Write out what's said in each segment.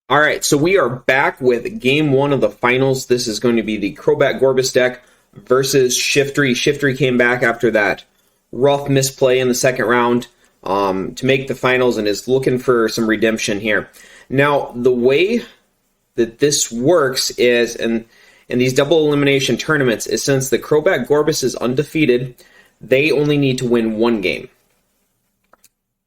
All right, so we are back with game one of the finals. This is going to be the Crobat Gorebyss deck versus Shiftry. Shiftry came back after that rough misplay in the second round to make the finals and is looking for some redemption here. Now, the way that this works is, in these double elimination tournaments, is since the Crobat Gorebyss is undefeated, they only need to win one game.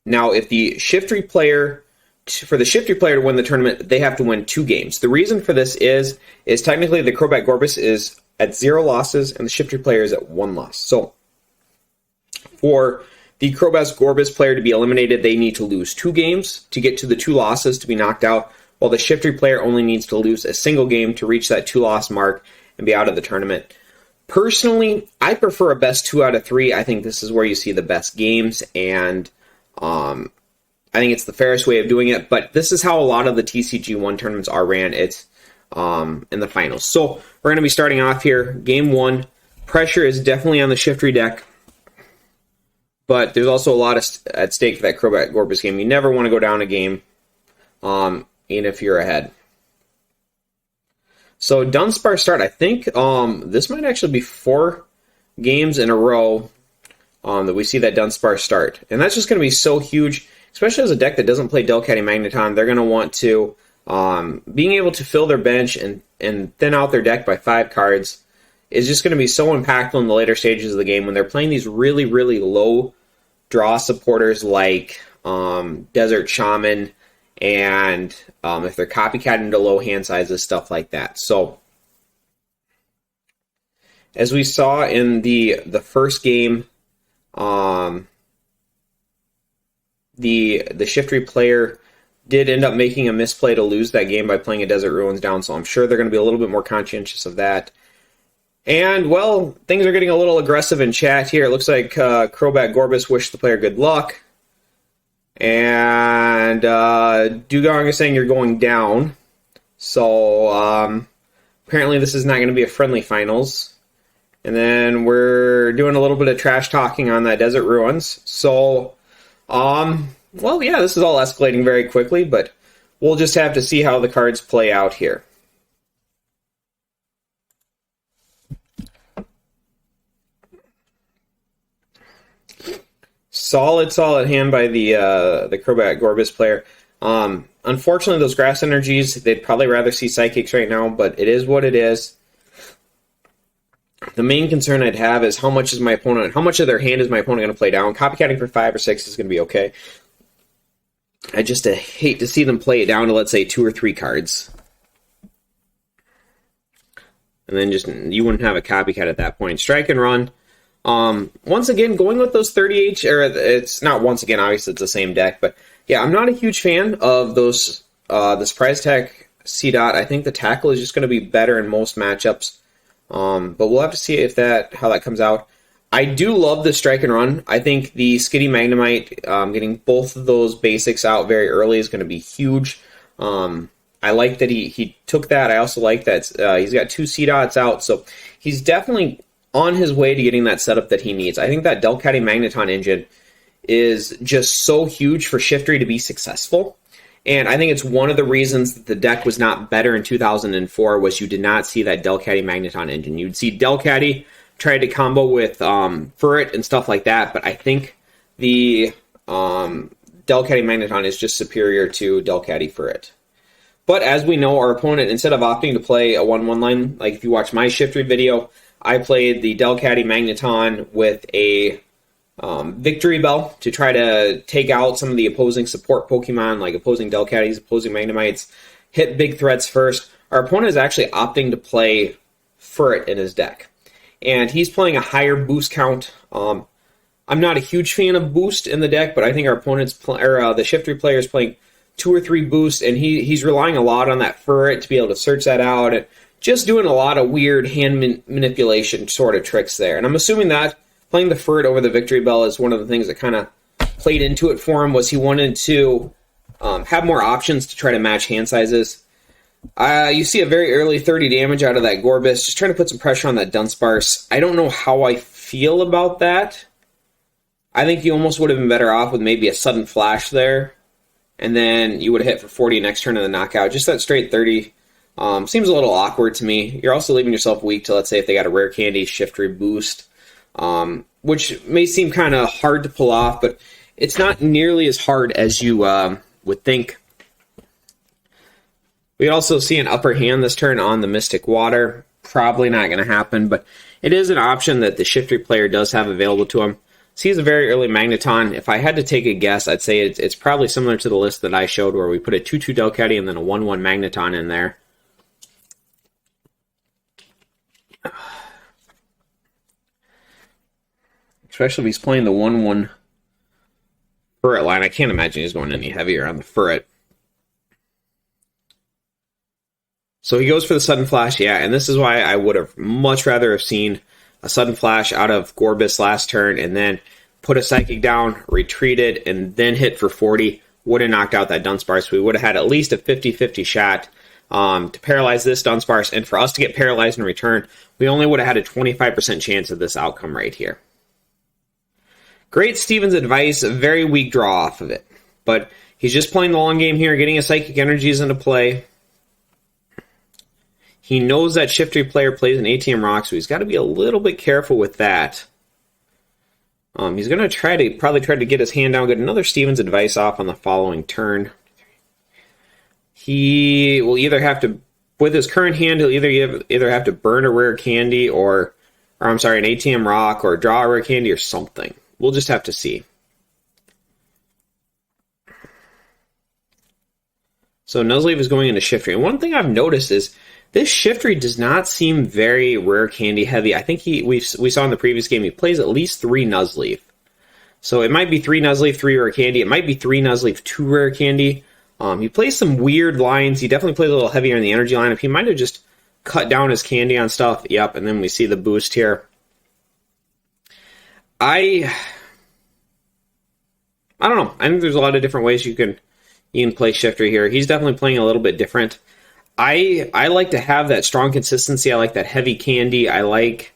Now, if the Shiftry player... For the Shiftry player to win the tournament, they have to win 2 games. The reason for this is technically the Crobat Gorebyss is at 0 losses and the Shiftry player is at 1 loss. So for the Crobat Gorebyss player to be eliminated, they need to lose 2 games to get to the 2 losses to be knocked out, while the Shiftry player only needs to lose a single game to reach that 2-loss mark and be out of the tournament. Personally, I prefer a best 2 out of 3. I think this is where you see the best games, and I think it's the fairest way of doing it, but this is how a lot of the TCG1 tournaments are ran. It's in the finals. So we're going to be starting off here. Game 1. Pressure is definitely on the Shiftry deck, but there's also a lot at stake for that Crobat Gorebyss game. You never want to go down a game, even if you're ahead. So Dunsparce start. I think this might actually be 4 games in a row that we see that Dunsparce start. And that's just going to be so huge. Especially as a deck that doesn't play Delcatty Magneton, they're going to want to, being able to fill their bench and thin out their deck by 5 cards is just going to be so impactful in the later stages of the game when they're playing these really, really low draw supporters like Desert Shaman and if they're copycatting into low hand sizes, stuff like that. So, as we saw in the first game, the Shiftry player did end up making a misplay to lose that game by playing a Desert Ruins down, so I'm sure they're going to be a little bit more conscientious of that. And, well, things are getting a little aggressive in chat here. It looks like Crobat Gorebyss wished the player good luck. And Dugong is saying you're going down. So, apparently this is not going to be a friendly finals. And then we're doing a little bit of trash talking on that Desert Ruins. So... well, yeah, this is all escalating very quickly, but we'll just have to see how the cards play out here. Solid hand by the Crobat Gorebyss player. Unfortunately, those grass energies, they'd probably rather see Psychics right now, but it is what it is. The main concern I'd have is how much of their hand is my opponent going to play down. Copycatting for 5 or 6 is going to be okay. I just hate to see them play it down to, let's say, 2 or 3 cards. And then you wouldn't have a copycat at that point. Strike and run. Once again, going with those 30H, or it's not once again, obviously it's the same deck, but yeah, I'm not a huge fan of those, the Surprise Attack C-Dot. I think the tackle is just going to be better in most matchups. But we'll have to see how that comes out. I do love the Strike and Run. I think the Skitty Magnemite, getting both of those basics out very early is going to be huge. I like that he took that. I also like that he's got 2 C-Dots out, so he's definitely on his way to getting that setup that he needs. I think that Delcatty Magneton engine is just so huge for Shiftry to be successful. And I think it's one of the reasons that the deck was not better in 2004 was you did not see that Delcatty Magneton engine. You'd see Delcatty try to combo with Furret and stuff like that, but I think the Delcatty Magneton is just superior to Delcatty Furret. But as we know, our opponent, instead of opting to play a 1-1 line, like if you watch my Shiftry video, I played the Delcatty Magneton with a Victory Bell to try to take out some of the opposing support Pokemon, like opposing Delcattys, opposing Magnemites, hit big threats first. Our opponent is actually opting to play Furret in his deck. And he's playing a higher boost count. I'm not a huge fan of boost in the deck, but I think our opponent's the Shiftry player is playing 2 or 3 boosts, and he's relying a lot on that Furret to be able to search that out, and just doing a lot of weird hand manipulation sort of tricks there. And I'm assuming that playing the Furret over the Victory Bell is one of the things that kind of played into it for him, was he wanted to have more options to try to match hand sizes. You see a very early 30 damage out of that Gorebyss, just trying to put some pressure on that Dunsparce. I don't know how I feel about that. I think he almost would have been better off with maybe a sudden flash there. and then you would have hit for 40 next turn of the knockout. Just that straight 30 seems a little awkward to me. You're also leaving yourself weak to, let's say, if they got a rare candy, Shiftry boost, which may seem kind of hard to pull off, but it's not nearly as hard as you would think. We also see an upper hand this turn on the Mystic Water. Probably not going to happen, but it is an option that the Shiftry player does have available to him. So he's a very early Magneton. If I had to take a guess, I'd say it's probably similar to the list that I showed where we put a 2-2 Delcatty and then a 1-1 Magneton in there. Especially if he's playing the 1-1 Furret line. I can't imagine he's going any heavier on the Furret. So he goes for the Sudden Flash, yeah, and this is why I would have much rather have seen a Sudden Flash out of Gorebyss last turn and then put a Psychic down, retreated, and then hit for 40. Would have knocked out that Dunsparce. We would have had at least a 50-50 shot to paralyze this Dunsparce, and for us to get paralyzed in return, we only would have had a 25% chance of this outcome right here. Great Steven's advice, a very weak draw off of it. But he's just playing the long game here, getting his Psychic Energies into play. He knows that Shiftry player plays an ATM Rock, so he's got to be a little bit careful with that. He's going to probably try to get his hand down, get another Steven's advice off on the following turn. He will either have to, with his current hand, he'll either have to burn a rare candy or I'm sorry, an ATM Rock or draw a rare candy or something. We'll just have to see. So Nuzleaf is going into Shiftry. And one thing I've noticed is this Shiftry does not seem very rare candy heavy. I think we saw in the previous game he plays at least 3 Nuzleaf. So it might be 3 Nuzleaf, 3 rare candy. It might be 3 Nuzleaf, 2 rare candy. He plays some weird lines. He definitely plays a little heavier in the energy lineup. He might have just cut down his candy on stuff. Yep, and then we see the boost here. I don't know. I think there's a lot of different ways you can play Shiftry here. He's definitely playing a little bit different. I like to have that strong consistency. I like that heavy candy. I like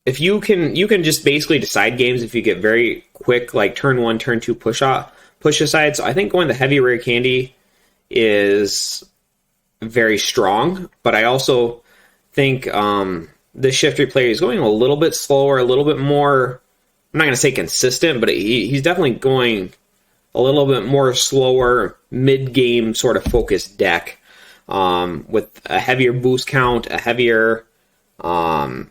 if you can just basically decide games if you get very quick, like turn 1, turn 2 push aside. So I think going the heavy rare candy is very strong, but I also think the Shiftry player is going a little bit slower, a little bit more, I'm not going to say consistent, but he's definitely going a little bit more slower, mid-game sort of focused deck with a heavier boost count, a heavier Nuzleaf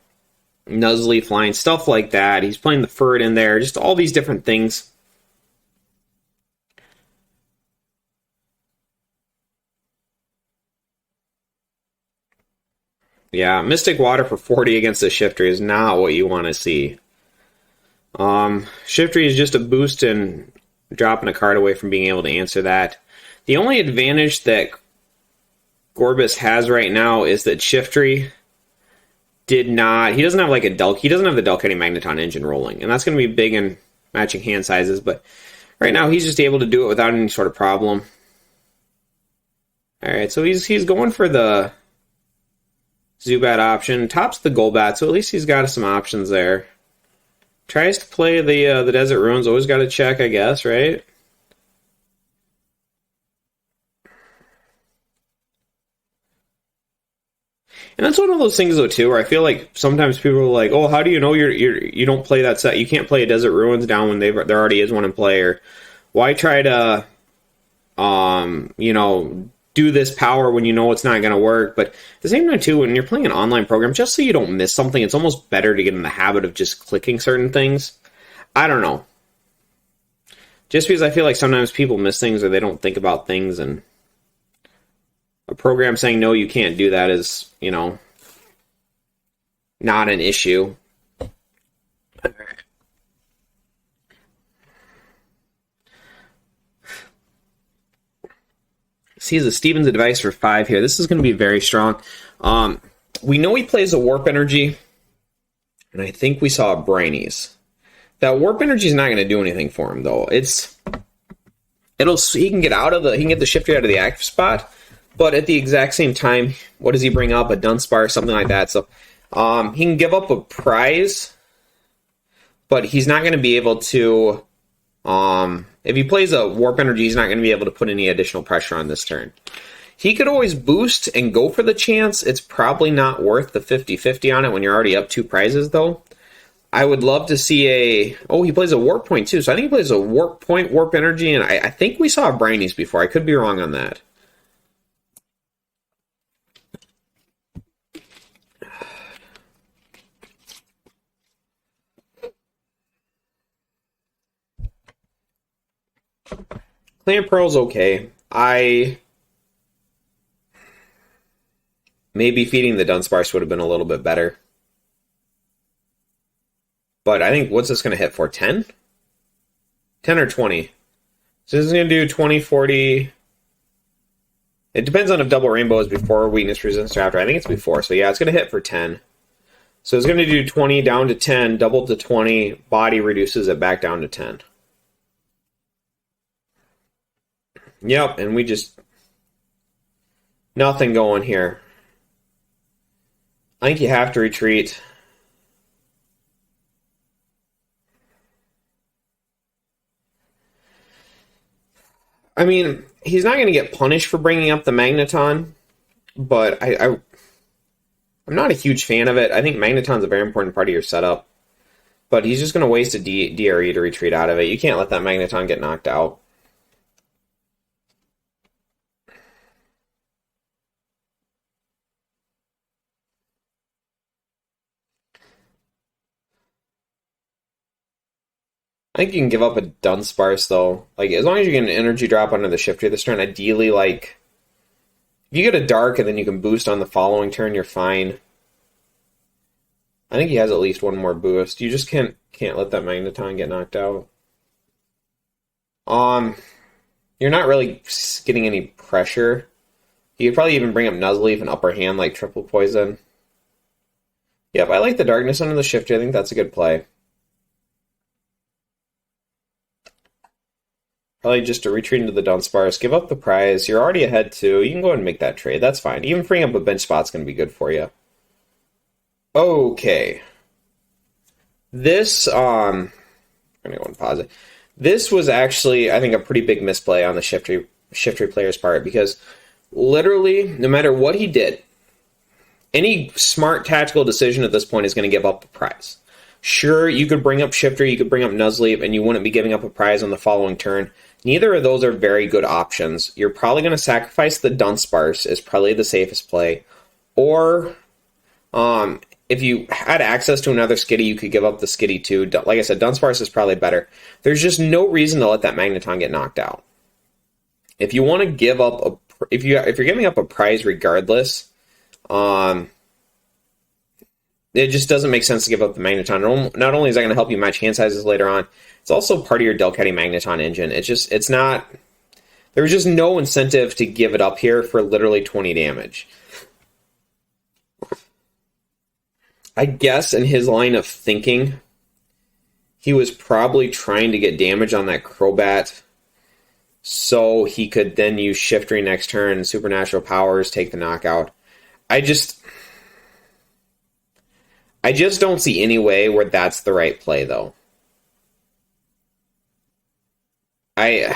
line, stuff like that. He's playing the Furret in there, just all these different things. Yeah, Mystic Water for 40 against the Shiftry is not what you want to see. Shiftry is just a boost and dropping a card away from being able to answer that. The only advantage that Gorebyss has right now is that Shiftry he doesn't have like he doesn't have the Delcatty Magneton engine rolling, and that's going to be big in matching hand sizes, but right now he's just able to do it without any sort of problem. Alright, so he's going for the Zubat option, tops the Golbat, so at least he's got some options there. Tries to play the Desert Ruins, always got to check, I guess, right? And that's one of those things, though, too, where I feel like sometimes people are like, "Oh, how do you know you don't play that set? You can't play a Desert Ruins down when there already is one in play." Or why try to, do this power when you know it's not going to work? But at the same time, too, when you're playing an online program, just so you don't miss something, it's almost better to get in the habit of just clicking certain things. I don't know. Just because I feel like sometimes people miss things or they don't think about things, and a program saying, no, you can't do that is, not an issue. See the Steven's advice for 5 here. This is going to be very strong. We know he plays a Warp Energy, and I think we saw a Brainy's. That Warp Energy is not going to do anything for him, though. He can get the Shiftry out of the active spot, but at the exact same time, what does he bring up? A Dunsparce, something like that. So he can give up a prize, but he's not going to be able to If he plays a Warp Energy, he's not going to be able to put any additional pressure on this turn. He could always boost and go for the chance. It's probably not worth the 50-50 on it when you're already up 2 prizes, though. I would love to see a... Oh, he plays a Warp Point, too. So I think he plays a Warp Point, Warp Energy, and I think we saw a Brinies before. I could be wrong on that. Clan Pearl's okay. Maybe feeding the Dunsparce would have been a little bit better. But I think, what's this going to hit for? 10? 10 or 20? So this is going to do 20, 40... It depends on if Double Rainbow is before Weakness Resistance or after. I think it's before. So yeah, it's going to hit for 10. So it's going to do 20 down to 10, double to 20. Body reduces it back down to 10. Yep, and we just... Nothing going here. I think you have to retreat. I mean, he's not going to get punished for bringing up the Magneton, but I'm not a huge fan of it. I think Magneton's a very important part of your setup, but he's just going to waste a DRE to retreat out of it. You can't let that Magneton get knocked out. I think you can give up a Dunsparce, though. Like, as long as you get an energy drop under the Shiftry this turn, ideally, like... If you get a Dark and then you can boost on the following turn, you're fine. I think he has at least one more boost. You just can't let that Magneton get knocked out. You're not really getting any pressure. You could probably even bring up Nuzleaf and Upper Hand, like Triple Poison. Yep, I like the Darkness under the Shiftry. I think that's a good play. Probably just to retreat into the Dunsparce, give up the prize. You're already ahead too. You can go ahead and make that trade. That's fine. Even freeing up a bench spot's going to be good for you. Okay. This, I'm going to go and pause it. This was actually, I think, a pretty big misplay on the Shiftry player's part, because literally, no matter what he did, any smart tactical decision at this point is going to give up the prize. Sure, you could bring up Shiftry, you could bring up Nuzleaf, and you wouldn't be giving up a prize on the following turn. Neither of those are very good options. You're probably going to sacrifice the Dunsparce, is probably the safest play. Or, if you had access to another Skitty, you could give up the Skitty too. Like I said, Dunsparce is probably better. There's just no reason to let that Magneton get knocked out. If you want to give up if you're giving up a prize regardless, it just doesn't make sense to give up the Magneton. Not only is that going to help you match hand sizes later on, it's also part of your Delcatty Magneton engine. It's not... There's just no incentive to give it up here for literally 20 damage. I guess in his line of thinking, he was probably trying to get damage on that Crobat so he could then use Shiftry next turn, Supernatural Powers, take the knockout. I just don't see any way where that's the right play, though. I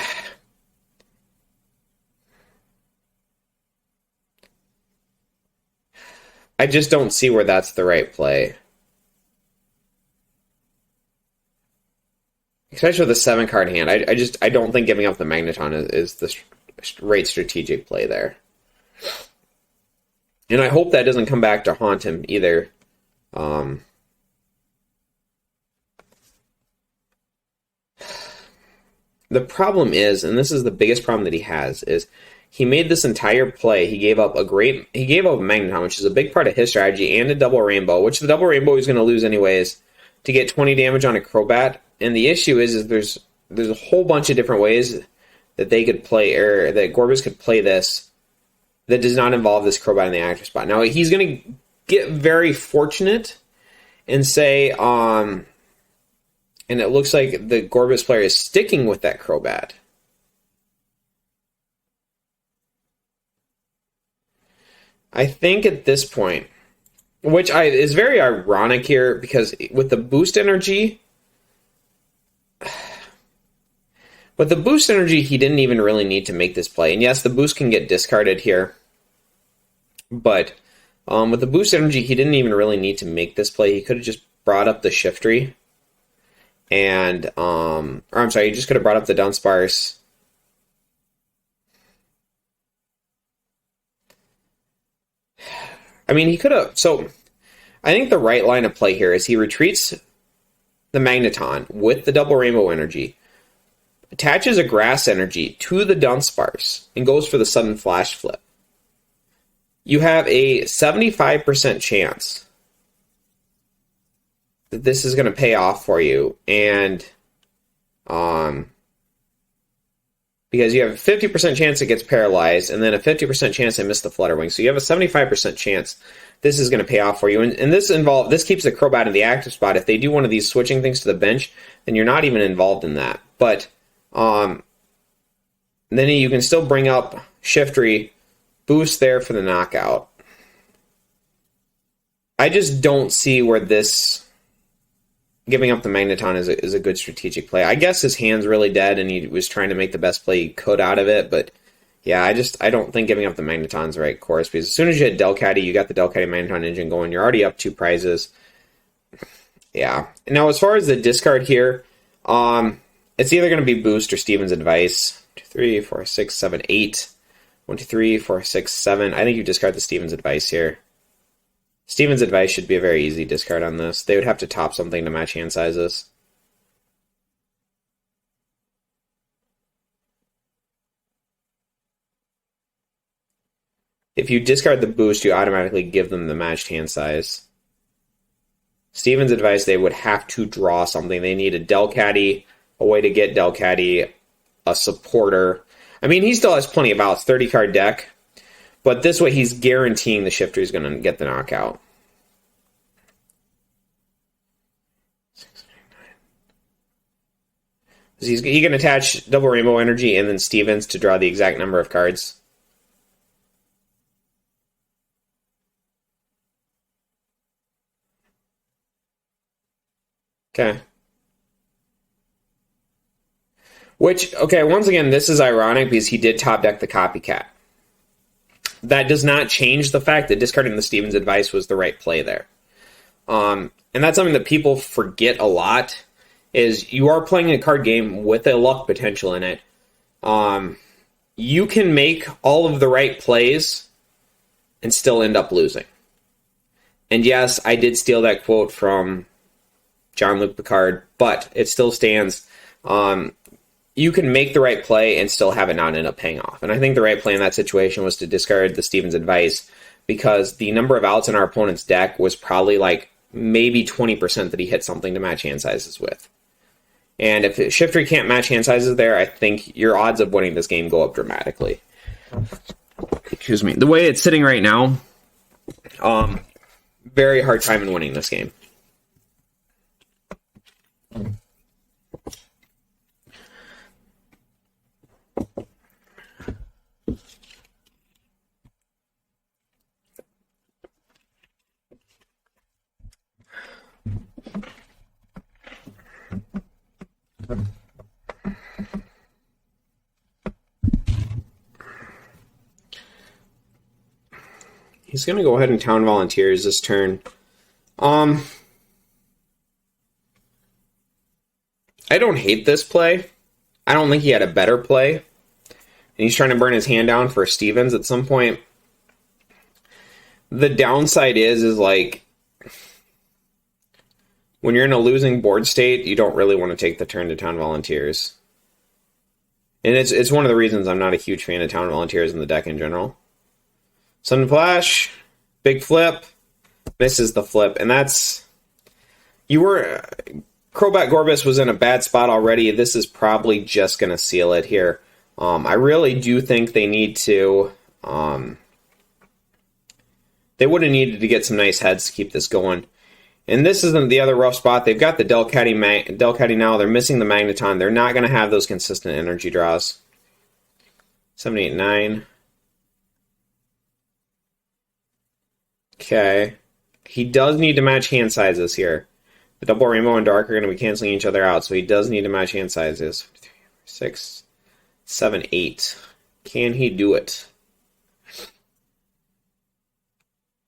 just don't see where that's the right play. Especially with a 7-card hand. I don't think giving up the Magneton is the right strategic play there. And I hope that doesn't come back to haunt him either. The problem is, and this is the biggest problem that he has, is he made this entire play. He gave up a Magneton, which is a big part of his strategy, and a Double Rainbow, which the Double Rainbow he's going to lose anyways, to get 20 damage on a Crobat. And the issue is there's a whole bunch of different ways that they could play, or that Gorebyss could play this, that does not involve this Crobat in the active spot. Now, he's going to get very fortunate and say, and it looks like the Gorebyss player is sticking with that Crobat. I think at this point, which is very ironic here, because with the boost energy, With the boost energy, he didn't even really need to make this play. And yes, the boost can get discarded here. But with the boost energy, he didn't even really need to make this play. He could have just brought up the Shiftry. And, or I'm sorry, he just could have brought up the Dunsparce. I mean, he could have, so I think the right line of play here is he retreats the Magneton with the double rainbow energy, attaches a grass energy to the Dunsparce, and goes for the sudden flash flip. You have a 75% chance that this is going to pay off for you, and because you have a 50% chance it gets paralyzed, and then a 50% chance I miss the Flutter Wing. So you have a 75% chance this is going to pay off for you. And this keeps the Crobat in the active spot. If they do one of these switching things to the bench, then you're not even involved in that. But then you can still bring up Shiftry, boost there for the knockout. I just don't see where this giving up the Magneton is a good strategic play. I guess his hand's really dead and he was trying to make the best play he could out of it, but yeah, I don't think giving up the Magneton's the right course, because as soon as you hit Delcatty, you got the Delcatty Magneton engine going, you're already up 2 prizes. Yeah. Now, as far as the discard here, it's either going to be boost or Steven's advice. 2, 3, 4, 6, 7, 8. 1, 2, 3, 4, 6, 7. I think you discard the Steven's advice here. Steven's advice should be a very easy discard on this. They would have to top something to match hand sizes. If you discard the boost, you automatically give them the matched hand size. Steven's advice, they would have to draw something. They need a Delcatty, a way to get Delcatty, a supporter. I mean, he still has plenty of outs, 30-card deck. But this way, he's guaranteeing the Shiftry is going to get the knockout. 6, 9. He can attach double rainbow energy and then Stevens to draw the exact number of cards. Okay. Which, okay, once again, this is ironic because he did top deck the Copycat. That does not change the fact that discarding the Stevens advice was the right play there. And that's something that people forget a lot, is you are playing a card game with a luck potential in it. You can make all of the right plays and still end up losing. And yes, I did steal that quote from Jean-Luc Picard, but it still stands. You can make the right play and still have it not end up paying off. And I think the right play in that situation was to discard the Stevens advice, because the number of outs in our opponent's deck was probably like maybe 20% that he hit something to match hand sizes with. And if Shiftry can't match hand sizes there, I think your odds of winning this game go up dramatically. Excuse me. The way it's sitting right now, very hard time in winning this game. He's going to go ahead and Town Volunteers this turn. I don't hate this play. I don't think he had a better play. And he's trying to burn his hand down for Stevens at some point. The downside is like, when you're in a losing board state, you don't really want to take the turn to Town Volunteers. And it's one of the reasons I'm not a huge fan of Town Volunteers in the deck in general. Sudden Flash, big flip, misses the flip, and that's... Crobat Gorebyss was in a bad spot already. This is probably just going to seal it here. I really do think they need to... they would have needed to get some nice heads to keep this going. And this isn't the other rough spot. They've got the Delcatty now. They're missing the Magneton. They're not going to have those consistent energy draws. 7, 8, 9. Okay. He does need to match hand sizes here. The double rainbow and dark are going to be canceling each other out, so he does need to match hand sizes. 3, 6, 7, 8. Can he do it?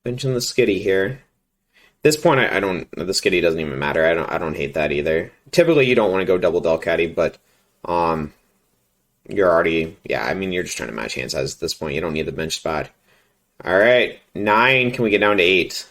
Mention the skitty here. At this point, I don't. The skitty doesn't even matter. I don't hate that either. Typically, you don't want to go double Delcatty, but you're already. Yeah, I mean, you're just trying to match hand size at this point. You don't need the bench spot. All right, 9. Can we get down to 8?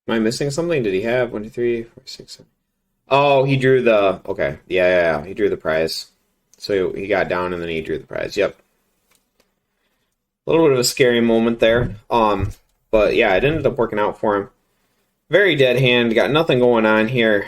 Am I missing something? Did he have 1, 2, 3, 4, 6, 7? Oh, he drew the. Okay, yeah. He drew the prize. So he got down and then he drew the prize. Yep. A little bit of a scary moment there. But yeah, it ended up working out for him. Very dead hand. Got nothing going on here.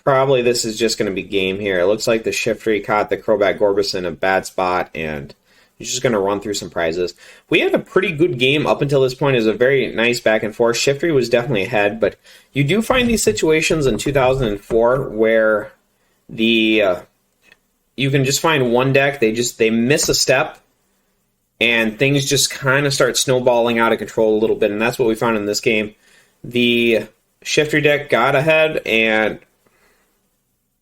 Probably this is just going to be game here. It looks like the Shiftry caught the Crobat Gorebyss in a bad spot, and he's just going to run through some prizes. We had a pretty good game up until this point. It was a very nice back and forth. Shiftry was definitely ahead, but you do find these situations in 2004 where you can just find one deck, they miss a step, and things just kind of start snowballing out of control a little bit, and that's what we found in this game. The Shiftry deck got ahead and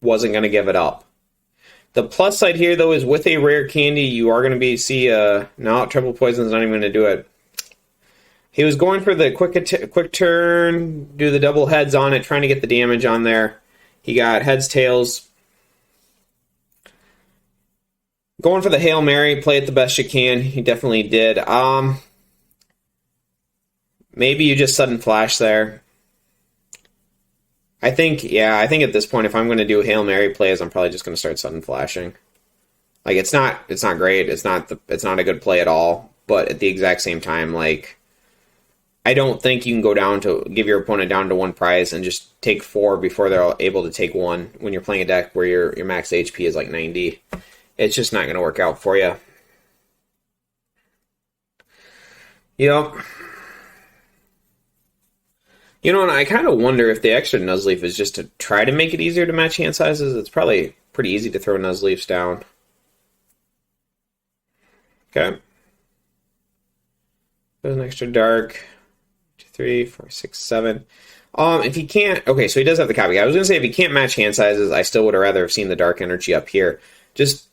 wasn't going to give it up. The plus side here, though, is with a rare candy, you are going to see no, triple poison's not even going to do it. He was going for the quick turn, do the double heads on it, trying to get the damage on there. He got heads, tails. Going for the Hail Mary, play it the best you can. He definitely did. Maybe you just sudden flash there. I think at this point, if I'm going to do Hail Mary plays, I'm probably just going to start sudden flashing. Like, it's not great. It's not a good play at all. But at the exact same time, like, I don't think you can go down to give your opponent down to 1 prize and just take 4 before they're able to take 1 when you're playing a deck where your max HP is like 90. It's just not going to work out for you. Yep. You know, and I kind of wonder if the extra Nuzleaf is just to try to make it easier to match hand sizes. It's probably pretty easy to throw Nuzleafs down. Okay. There's an extra dark. 2, 3, 4, 6, 7. If he can't... Okay, so he does have the copy. I was going to say if he can't match hand sizes, I still would have rather have seen the dark energy up here. Just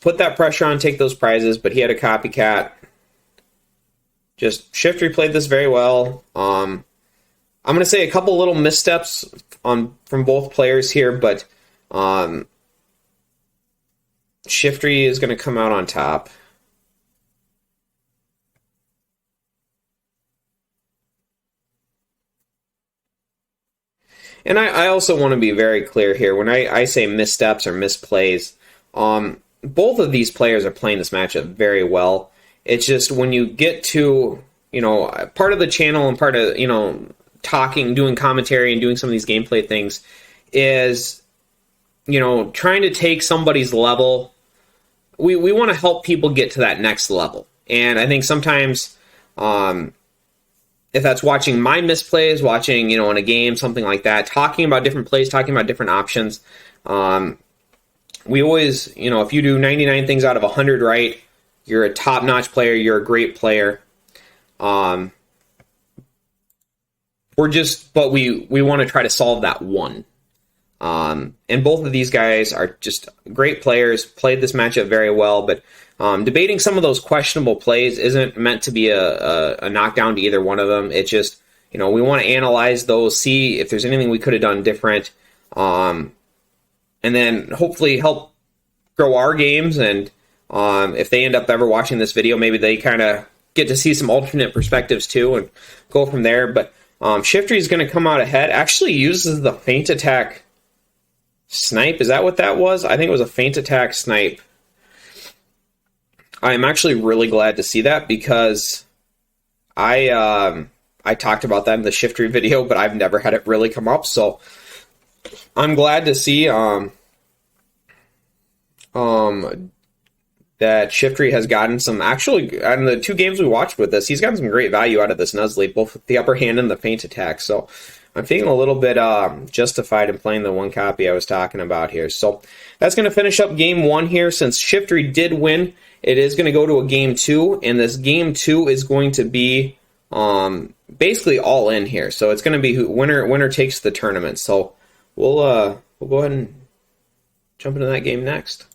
put that pressure on, take those prizes, but he had a copycat. Just Shiftry played this very well. I'm going to say a couple little missteps from both players here, but Shiftry is going to come out on top. And I also want to be very clear here. When I say missteps or misplays, both of these players are playing this matchup very well. It's just when you get to, part of the channel and part of, talking, doing commentary and doing some of these gameplay things is, trying to take somebody's level. We want to help people get to that next level. And I think sometimes, if that's watching my misplays, watching, in a game, something like that, talking about different plays, talking about different options, we always, if you do 99 things out of 100 right, you're a top-notch player, you're a great player. But we want to try to solve that one. And both of these guys are just great players, played this matchup very well, but debating some of those questionable plays isn't meant to be a knockdown to either one of them. It's just, we want to analyze those, see if there's anything we could have done different, and then hopefully help grow our games. And if they end up ever watching this video, maybe they kind of get to see some alternate perspectives too and go from there. But Shiftry is going to come out ahead. Actually uses the feint attack snipe. Is that what that was? I think it was a feint attack snipe. I'm actually really glad to see that because I talked about that in the Shiftry video, but I've never had it really come up. So I'm glad to see that Shiftry has gotten some, actually, on the 2 games we watched with this, he's gotten some great value out of this Nuzleaf, both with the upper hand and the feint attack. So I'm feeling a little bit justified in playing the 1 copy I was talking about here. So that's going to finish up game 1 here. Since Shiftry did win, it is going to go to a game 2, and this game 2 is going to be basically all in here. So it's going to be winner takes the tournament. So we'll go ahead and jump into that game next.